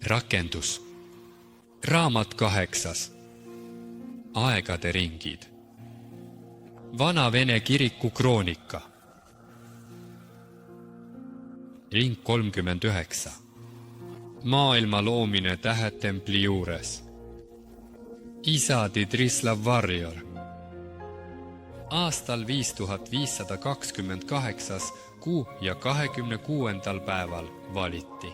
Rakendus. Raamat 8. Aegade ringid. Vana Vene kiriku kroonika. Ring 39. Maailma loomine Tähetempli juures. Isa Ditrislav Varjor. Aastal 5528 kuu ja 26. päeval valiti.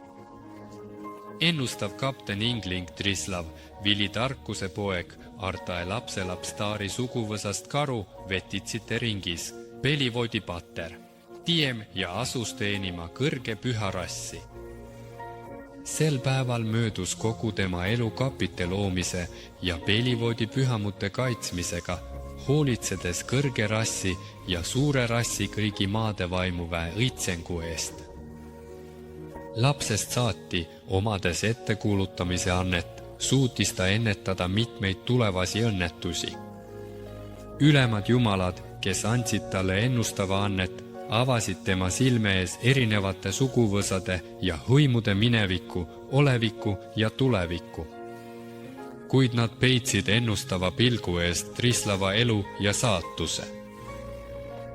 Ennustav kapten Ingling Trislav, Vili tarkuse poeg, Artae lapselaps Taari suguvõsast Karu vetitsite ringis, Pelivodi pater, Tiem ja asus teenima kõrge püha rassi. Sel päeval möödus kogu tema elu kapite loomise ja Pelivodi pühamute kaitsmisega, hoolitsedes kõrge rassi ja suure rassi kõigi maade vaimuväe õitsengu eest. Lapsest saati, omades ettekuulutamise annet, suutis ta ennetada mitmeid tulevasi õnnetusi. Ülemad jumalad, kes andsid talle ennustava annet, avasid tema silme ees erinevate suguvõsade ja hõimude mineviku, oleviku ja tuleviku. Kuid nad peitsid ennustava pilgu eest Trislava elu ja saatuse.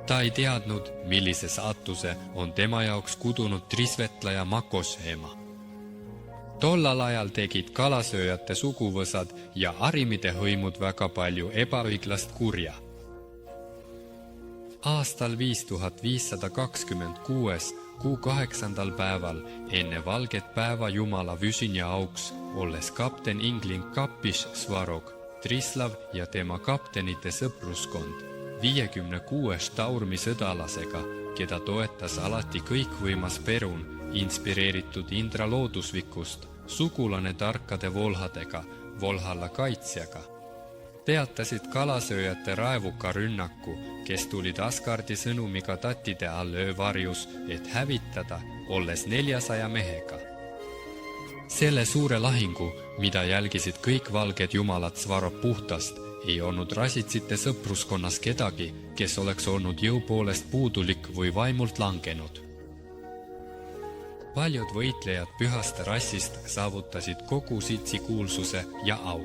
Ta ei teadnud, millise saatuse on tema jaoks kudunud Trisvetla ja Makose ema. Tollal ajal tegid kalasööjate suguvõsad ja arimide hõimud väga palju ebaõiglast kurja. Aastal 5526 kuu 8. päeval enne valget päeva Jumala Vüsinja auks, olles kapten Ingling Kapis Svarog, Trislav ja tema kaptenite sõpruskond, 56 Taurmi sõdalasega, keda toetas alati kõikvõimas Perun, inspireeritud Indra loodusvikust, sugulane tarkade volhadega, Volhalla kaitsjaga, peatasid kalasööjate raevuka rünnaku, kes tulid Asgardi sõnumiga tattide all öövarjus, et hävitada, olles 400 mehega. Selle suure lahingu, mida jälgisid kõik valged jumalad Svarog puhtast, ei olnud rasitsite sõpruskonnas kedagi, kes oleks olnud jõu poolest puudulik või vaimult langenud. Paljud võitlejad pühast rassist saavutasid kogu sitsi kuulsuse ja au.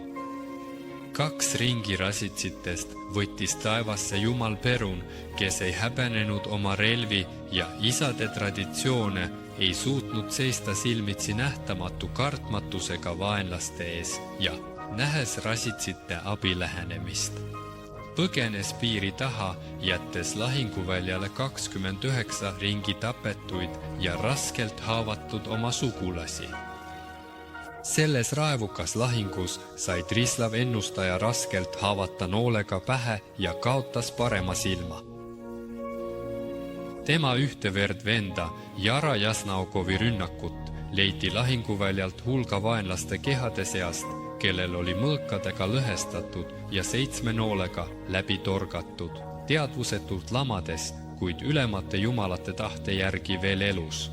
2 ringi rasitsitest võttis taevasse Jumal Perun, kes ei häbenenud oma relvi ja isade traditsioone, ei suutnud seista silmitsi nähtamatu kartmatusega vaenlaste ees ja nähes rasitsite abi lähenemist. Põgenes piiri taha, jättes lahinguväljale 29 ringi tapetuid ja raskelt haavatud oma sugulasi. Selles raevukas lahingus sai Trislav ennustaja raskelt haavata noolega pähe ja kaotas parema silma. Tema ühte verd venda, Jara Jasnaokovi rünnakut, leiti lahinguväljalt hulga vaenlaste kehade seast, kellel oli mõõkadega lõhestatud ja 7 noolega läbi torgatud, teadvusetult lamades, kuid ülemate jumalate tahte järgi veel elus.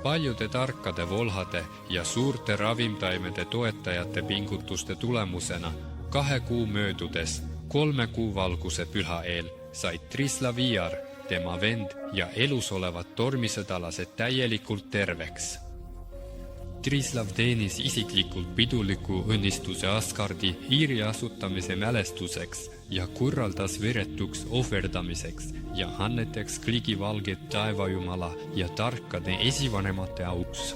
Paljude tarkade volhade ja suurte ravimtaimede toetajate pingutuste tulemusena 2 kuu möödudes, 3 kuu valguse püha eel, said Trislav Iar, tema vend ja elus olevad tormisõdalased täielikult terveks. Trislav teenis isiklikult piduliku õnnistuse Asgardi Iiri asutamise mälestuseks ja korraldas veretuks ohverdamiseks ja anneteks kligi valget taevajumala ja tarkade esivanemate auks.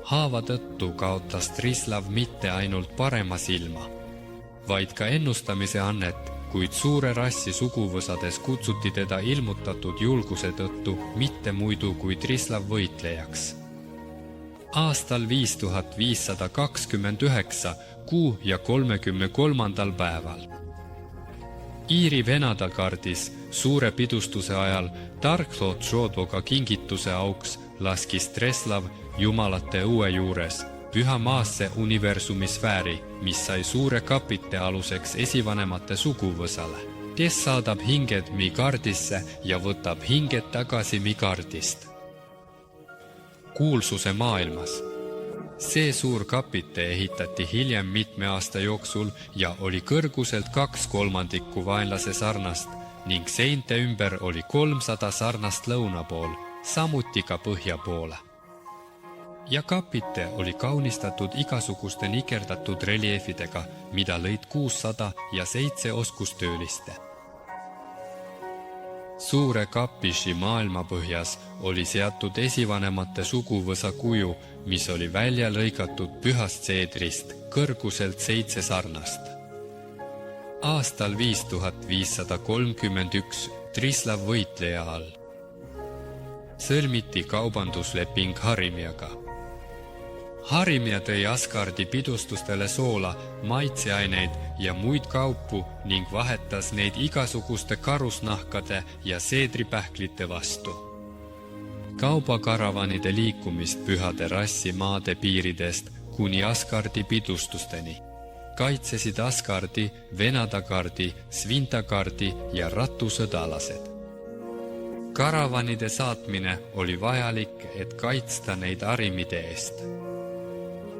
Haava tõttu kaotas Trislav mitte ainult parema silma, vaid ka ennustamise annet, kuid suure rassi suguvõsades kutsuti teda ilmutatud julguse tõttu mitte muidu kui Trislav võitlejaks. Aastal 5529 kuu ja 33. päeval. Iiri venadagardis suure pidustuse ajal Tarkloot Šodoga kingituse auks laskis Trislav jumalate õue juures püha maasse universumi sfääri, mis sai suure kapite aluseks esivanemate suguvõsale, kes saadab hinged Migardisse ja võtab hinged tagasi Migardist. Kuulsuse maailmas. See suur kapite ehitati hiljem mitme aasta jooksul ja oli kõrguselt 2/3 vaenlase sarnast ning seinte ümber oli 300 sarnast lõuna pool, samuti ka põhja poole. ja kapite oli kaunistatud igasuguste nikerdatud reljeefidega, mida lõid 607 oskustööliste. Suure kapiši maailmapõhjas oli seatud esivanemate suguvõsa kuju, mis oli välja lõigatud pühast seedrist, kõrguselt 7 sarnast. Aastal 5531 Trislav võitleja all sõlmiti kaubandusleping Harimiaga. Harimia tõi Asgardi pidustustele soola, maitseaineid ja muid kaupu ning vahetas neid igasuguste karusnahkade ja seedripähklite vastu. Kaubakaravanide liikumist pühade rassi maade piiridest kuni Asgardi pidustusteni kaitsesid Asgardi, Venadagardi, Svintagardi ja ratusõdalased. Karavanide saatmine oli vajalik, et kaitsta neid Arimide eest.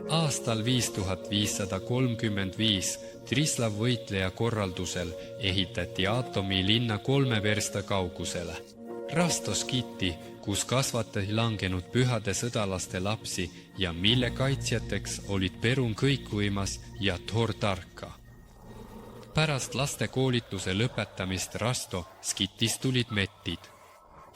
Aastal 5535 Trislav võitleja korraldusel ehitati Aatomi linna 3 versta kaugusele. Rastoskiti, kus kasvatati langenud pühade sõdalaste lapsi ja mille kaitsjateks olid Perun kõikvõimas ja Thor tarka. Pärast laste koolituse lõpetamist Rastoskitis tulid mettid,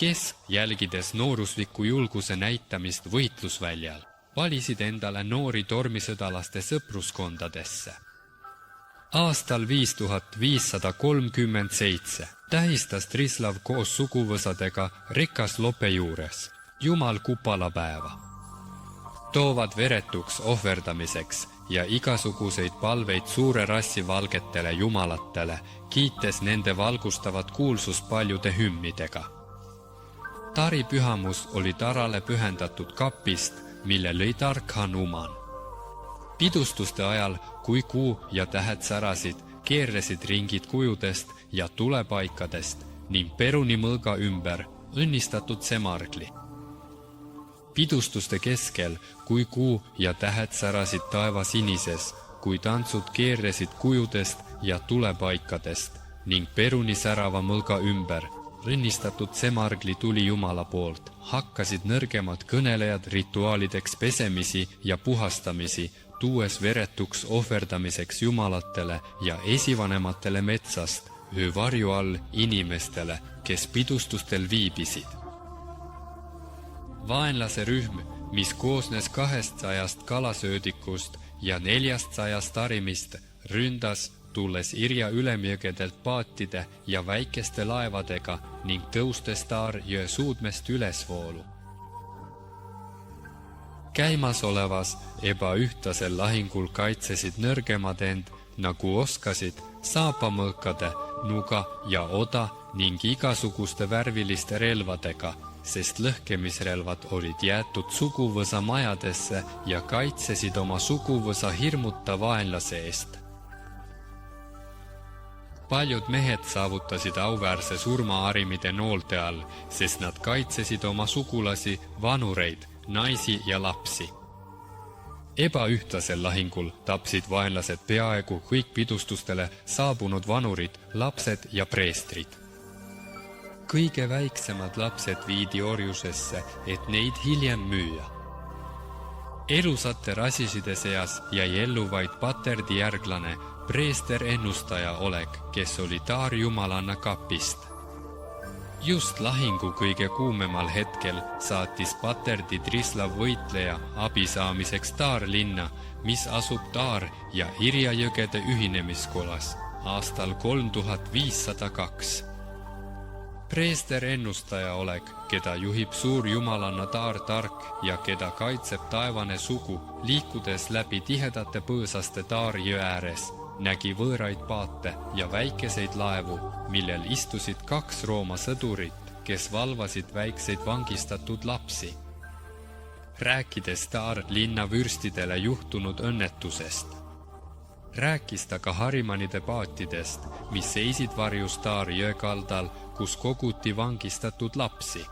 kes, jälgides noorusliku julguse näitamist võitlusväljal, valisid endale noori tormisõdalaste sõpruskondadesse. Aastal 5537 tähistas Trislav koos suguvõsadega Rekas Lope juures Jumal Kupalapäeva. Toovad veretuks ohverdamiseks ja igasuguseid palveid suure rassi valgetele jumalatele, kiites nende valgustavat kuulsust paljude hümnidega. Tari pühamus oli Tarale pühendatud kapist, mille lõi tark Hanuman. Pidustuste ajal, kui kuu ja tähed särasid, keerlesid ringid kujudest ja tulepaikadest ning Peruni mõlga ümber õnnistatud semargli. Pidustuste keskel, kui kuu ja tähed särasid taeva sinises, kui tantsud keerlesid kujudest ja tulepaikadest ning Peruni särava mõlga ümber õnnistatud semargli tuli Jumala poolt, hakkasid nõrgemad kõnelejad rituaalideks pesemisi ja puhastamisi, tuues veretuks ohverdamiseks jumalatele ja esivanematele metsast öö varju all inimestele, kes pidustustel viibisid. Vaenlase rühm, mis koosnes 200 kalasöödikust ja 400 arimist, ründas, tulles Irja ülemjõgedelt paatide ja väikeste laevadega ning tõustes Taar jõe suudmest ülesvoolu. Käimasolevas ebaühtlasel lahingul kaitsesid nõrgemad end, nagu oskasid, saapamõõkade, nuga ja oda ning igasuguste värviliste relvadega, sest lõhkemisrelvad olid jäetud suguvõsa majadesse ja kaitsesid oma suguvõsa hirmuta vaenlase eest. Paljud mehed saavutasid auväärse surma Arimide noolte all, sest nad kaitsesid oma sugulasi, vanureid, naisi ja lapsi. Ebaühtlasel lahingul tapsid vaenlased peaaegu kõik pidustustele saabunud vanurid, lapsed ja preestrid. Kõige väiksemad lapsed viidi orjusesse, et neid hiljem müüa. Elusate rasiside seas jäi ellu vaid paterdi järglane, preester ennustaja Oleg, kes oli Taar jumalanna kapist. Just lahingu kõige kuumemal hetkel saatis paterdi Trislav võitleja abi saamiseks Taar linna, mis asub Taar ja Irja jõgede ühinemiskolas aastal 3502. Preester ennustaja Oleg, keda juhib suur jumalanna Taar tark ja keda kaitseb taevane sugu, liikudes läbi tihedate põõsaste Taar jõe ääres, nägi võõraid paate ja väikeseid laevu, millel istusid 2 Rooma sõdurit, kes valvasid väikseid vangistatud lapsi. Rääkides Taar linna vürstidele juhtunud õnnetusest, rääkis ta ka Harimanide paatidest, mis seisid varjus Taar jõe kaldal, kus koguti vangistatud lapsi.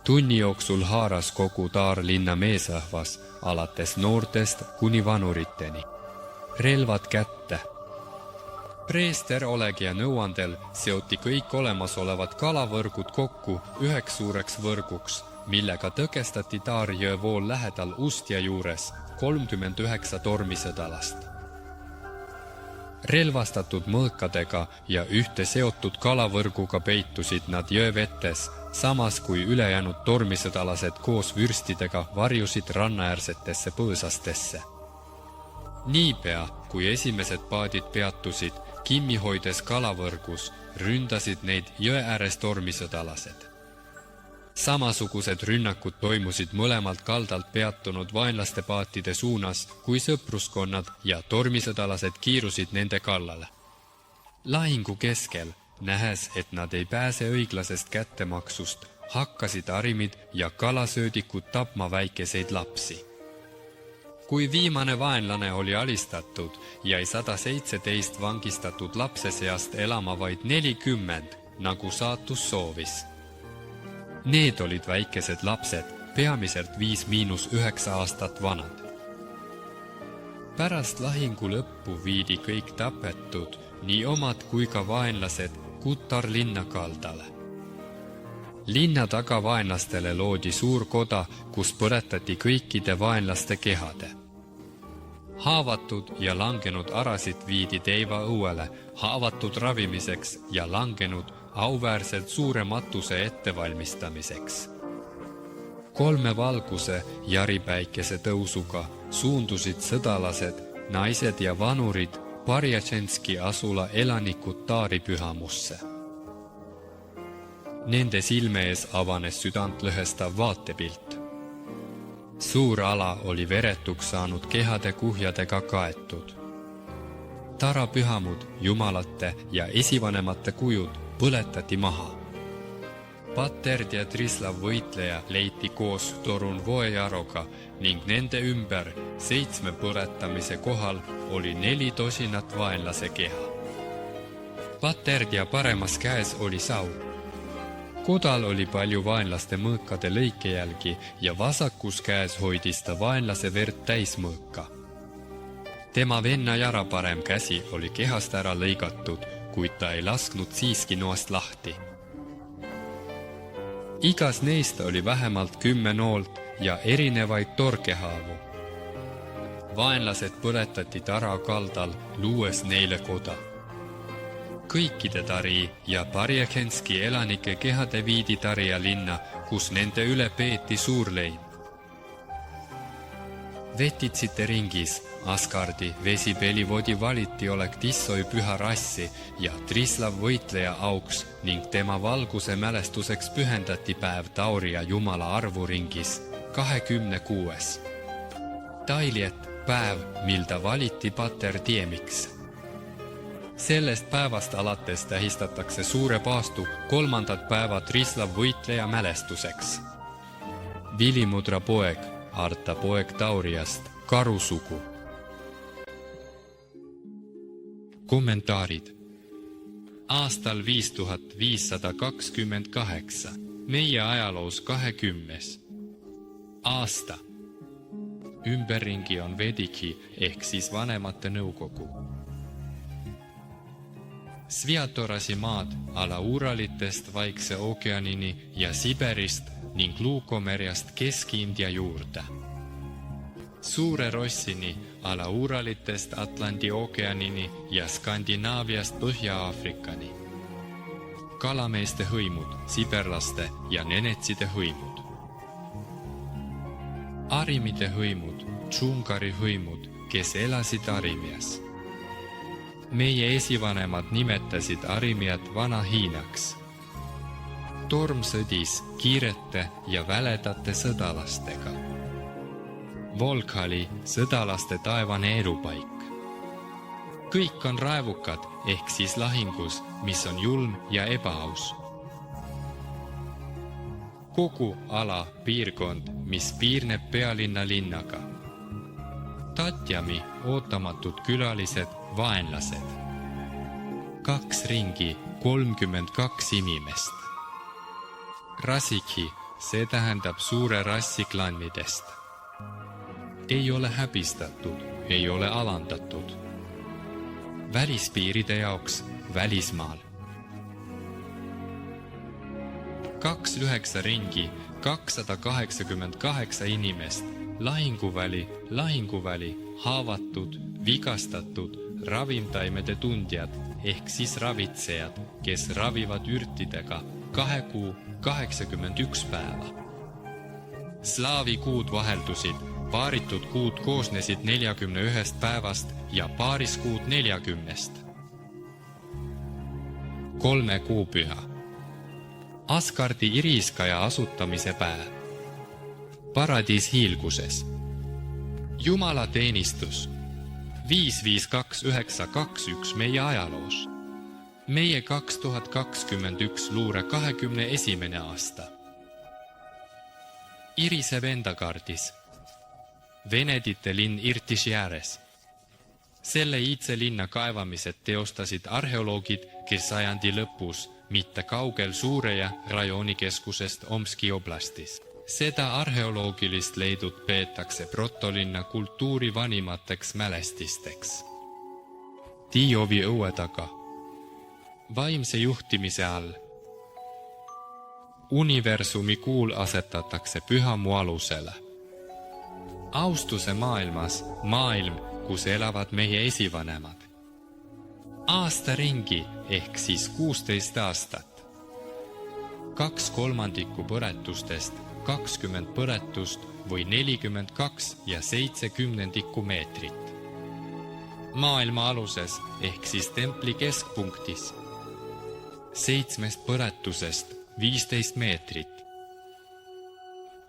Tunni jooksul haaras kogu Taar linna meesrahvas, alates noortest kuni vanuriteni. Relvad kätte. Preester Olegija nõuandel seoti kõik olemasolevad kalavõrgud kokku üheks suureks võrguks, millega tõkestati Taarjõe vool lähedal Ustja juures 39 tormisõdalast. Relvastatud mõõkadega ja ühte seotud kalavõrguga peitusid nad jõe vetes, samas kui ülejäänud tormisõdalased koos vürstidega varjusid rannaäärsetesse põõsastesse. Niipea, kui esimesed paadid peatusid, kinni hoides kalavõrgus, ründasid neid jõe ääres tormisõdalased. Samasugused rünnakud toimusid mõlemalt kaldalt peatunud vaenlaste paatide suunas, kui sõpruskonnad ja tormisõdalased kiirusid nende kallale. Lahingu keskel, nähes, et nad ei pääse õiglasest kättemaksust, hakkasid arimid ja kalasöödikud tapma väikeseid lapsi. Kui viimane vaenlane oli alistatud, jäi 117 vangistatud lapse seast elama vaid 40, nagu saatus soovis. Need olid väikesed lapsed, peamiselt 5–9 aastat vanad. Pärast lahingu lõppu viidi kõik tapetud, nii omad kui ka vaenlased, Kutar linna kaldale. Linna taga vaenlastele loodi suur koda, kus põletati kõikide vaenlaste kehade. Haavatud ja langenud arasid viidi teiva õuele, haavatud ravimiseks ja langenud auväärselt suure matuse ettevalmistamiseks. 3 valguse jaripäikese tõusuga suundusid sõdalased, naised ja vanurid Parjatšenski asula elanikud Taari pühamusse. Nende silme ees avanes südantlõhestav vaatepilt. Suur ala oli veretuks saanud kehade kuhjadega kaetud. Tara pühamud, jumalate ja esivanemate kujud põletati maha. Paterd ja Trislav võitleja leiti koos Torun Voejaroga ning nende ümber 7 põletamise kohal oli 4 tosinat vaenlase keha. Paterdja paremas käes oli sau. Kodal oli palju vaenlaste mõõkade lõikejälgi ja vasakus käes hoidis ta vaenlase verd täismõõka. Tema venna jara parem käsi oli kehast ära lõigatud, kuid ta ei lasknud siiski noast lahti. Igas neist oli vähemalt 10 noolt ja erinevaid torkehaavu. Vaenlased põletati Tara kaldal, luues neile koda. Kõikide Tari ja Parjatšenski elanike kehade viidi Tarja linna, kus nende üle peeti suurlein. Vetitsite ringis Askardi Vesipelivodi valiti olek Tissoi püha rassi ja Trislav võitleja auks ning tema valguse mälestuseks pühendati päev Tauria jumala arvuringis 26. Tailjet päev, mil ta valiti pater diemiks. Sellest päevast alates tähistatakse suure paastu 3. päeva Trislav võitleja mälestuseks. Vilimudra poeg, Arta poeg Tauriast, karusugu. Kommentaarid. Aastal 5528, meie ajaloos 20. aasta. Ümberringi on Vediki ehk siis vanemate nõukogu. Sviatorasi maad ala Uralitest Vaikse ookeanini ja Siberist ning Luukomerjast Kesk-India juurde. Suure Rossini ala Uralitest Atlandi ookeanini ja Skandinaaviast Põhja-Aafrikani. Kalameeste hõimud, siberlaste ja nenetside hõimud. Arimide hõimud, Tšungari hõimud, kes elasid Arimias. Meie esivanemad nimetasid Arimiat Vana-Hiinaks. Torm sõdis kiirete ja väledate sõdalastega. Volkhali sõdalaste taevane elupaik. Kõik on raevukad ehk siis lahingus, mis on julm ja ebaaus. Kogu ala piirkond, mis piirneb pealinna linnaga. Tatjami ootamatud külalised, vaenlased. 2 ringi, 32 inimest. Rasiki, see tähendab suure rassi klannidest. Ei ole häbistatud, ei ole alandatud. Välispiiride jaoks välismaal. 2 lüheksa ringi, 288 inimest, lahinguväli, haavatud, vigastatud, ravimtaimede tundjad ehk siis ravitsejad, kes ravivad ürtidega 2 kuu 81 päeva. Slaavi kuud vaheldusid, paaritud kuud koosnesid 41 päevast ja paariskuud 40. 3 kuupüha. Asgardi iriskaja asutamise päev. Paradiis hiilguses. Jumalateenistus 552921 meie ajaloos. Meie 2021 luure 21. aasta. Irise vendakaardis. Venedite linn Irtisjäres. Selle iidse linna kaevamised teostasid arheoloogid, kes sajandi lõpus, mitte kaugel Suureja rajoonikeskusest Omski oblastis. Seda arheoloogilist leidut peetakse protolinna kultuuri vanimateks mälestisteks. Tiiovi õue taga. Vaimse juhtimise all. Universumi kuul asetatakse pühamu alusele. Austuse maailmas, maailm, kus elavad meie esivanemad. Aasta ringi ehk siis 16 aastat. 2/3 põretustest, 20 põretust või 42 ja 70 meetrit. Maailma aluses ehk siis templi keskpunktis. 7 põretusest 15 meetrit.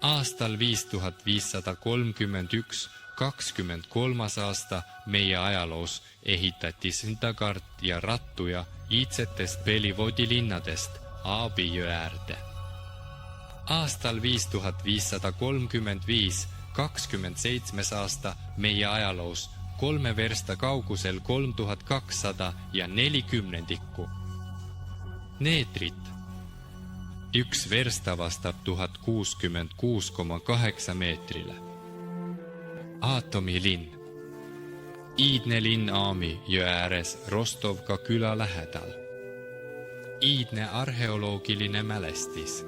Aastal 5531, 23. aasta meie ajaloos ehitati Sindagard ja Rattuja iidsetest Belivodi linnadest Aabi jõe äärde. Aastal 5535, 27. aasta meie ajaloos 3 versta kaugusel 3200 ja 40. Neetrit. 1 versta vastab 1066,8 meetrile. Atomilinn. Iidne linn Aami jõe ääres Rostovka küla lähedal. Iidne arheoloogiline mälestis.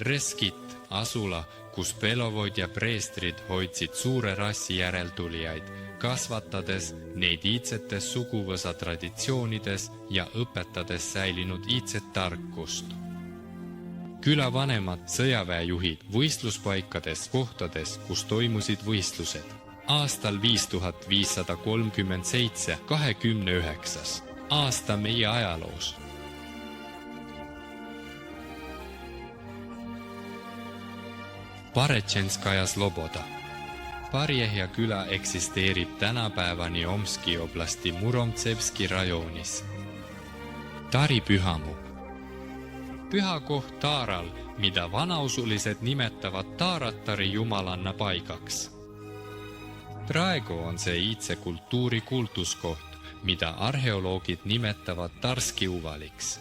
Reskit, asula, kus Belovod ja preestrid hoidsid suure rassi järeltulijaid, kasvatades neid iidsetes suguvõsa traditsioonides ja õpetades säilinud iidset tarkust. Külavanemad, sõjaväejuhid võistluspaikades, kohtades, kus toimusid võistlused. Aastal 5537, 29. aasta meie ajaloos. Paretšenskaja Sloboda. Parjehja küla eksisteerib tänapäevani Omski oblasti Muromtsevski rajoonis. Tari pühamu. Pühakoht Taaral, mida vanausulised nimetavad Taaratari jumalanna paigaks. Praegu on see iidse kultuuri kultuskoht, mida arheoloogid nimetavad Tarski uvaliks.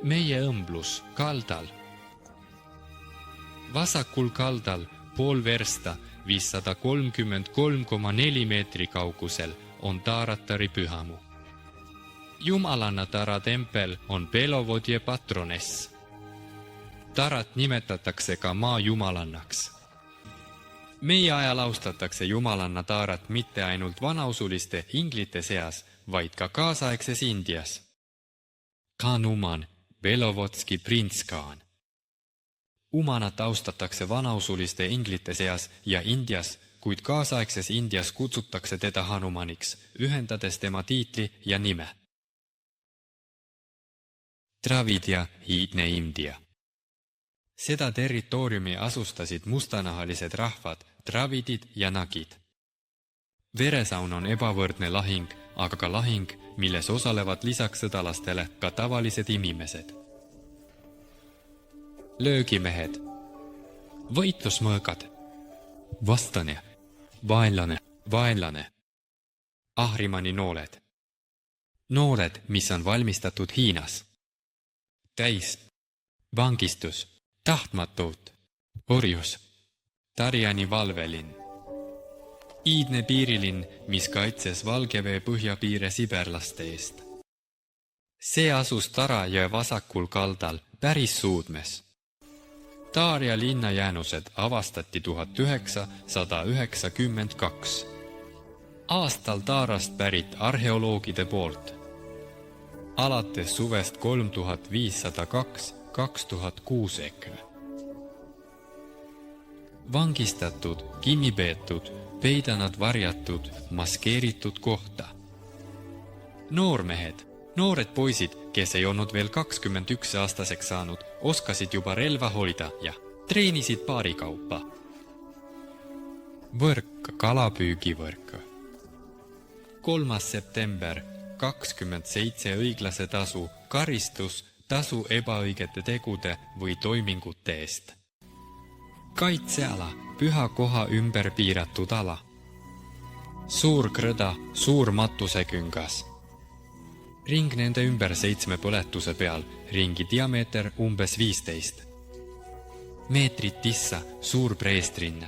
Meie õmblus kaldal. Vasakul kaldal pool versta 533,4 meetri kaugusel on Taaratari pühamu. Jumalanna Tara tempel on Belovodje patroness. Tarat nimetatakse ka maa jumalannaks. Meie ajal austatakse jumalanna Tarat mitte ainult vanausuliste inglite seas, vaid ka kaasaegses Indias. Khanuman, Belovodski printskaan. Umanat austatakse vanausuliste inglite seas ja Indias, kuid kaasaegses Indias kutsutakse teda Hanumaniks, ühendades tema tiitli ja nime. Dravidja, iidne India. Seda territooriumi asustasid mustanahalised rahvad, dravidid ja nagid. Veresaun on ebavõrdne lahing, aga ka lahing, milles osalevad lisaks sõdalastele ka tavalised inimesed. Löögimehed. Võitlusmõõgad. Vastane, vaenlane. Ahrimani nooled. Nooled, mis on valmistatud Hiinas. Täis. Vangistus. Tahtmatut. Orjus. Tarjani valvelinn. Iidne piirilinn, mis kaitses Valgevee põhjapiire siberlaste eest. See asus Tara jõe vasakul kaldal, päris suudmes. Taaria linnajäänused avastati 1992. Aastal Taarast pärit arheoloogide poolt. Alates suvest 3502-2006 EKRE. Vangistatud, kinnipeetud, peidanad varjatud, maskeeritud kohta. Noormehed, noored poisid, kes ei olnud veel 21 aastaseks saanud, oskasid juba relva hoida ja treenisid paarikaupa. Võrk, kalapüügivõrk. 3. september, 27 õiglase tasu, karistus, tasu ebaõigete tegude või toimingute eest. Kaitseala, püha koha ümber piiratud ala. Suur krõda, suur matuseküngas. Ring nende ümber 7 põletuse peal, ringi diameeter umbes 15 meetrit tissa, suur preestrinna.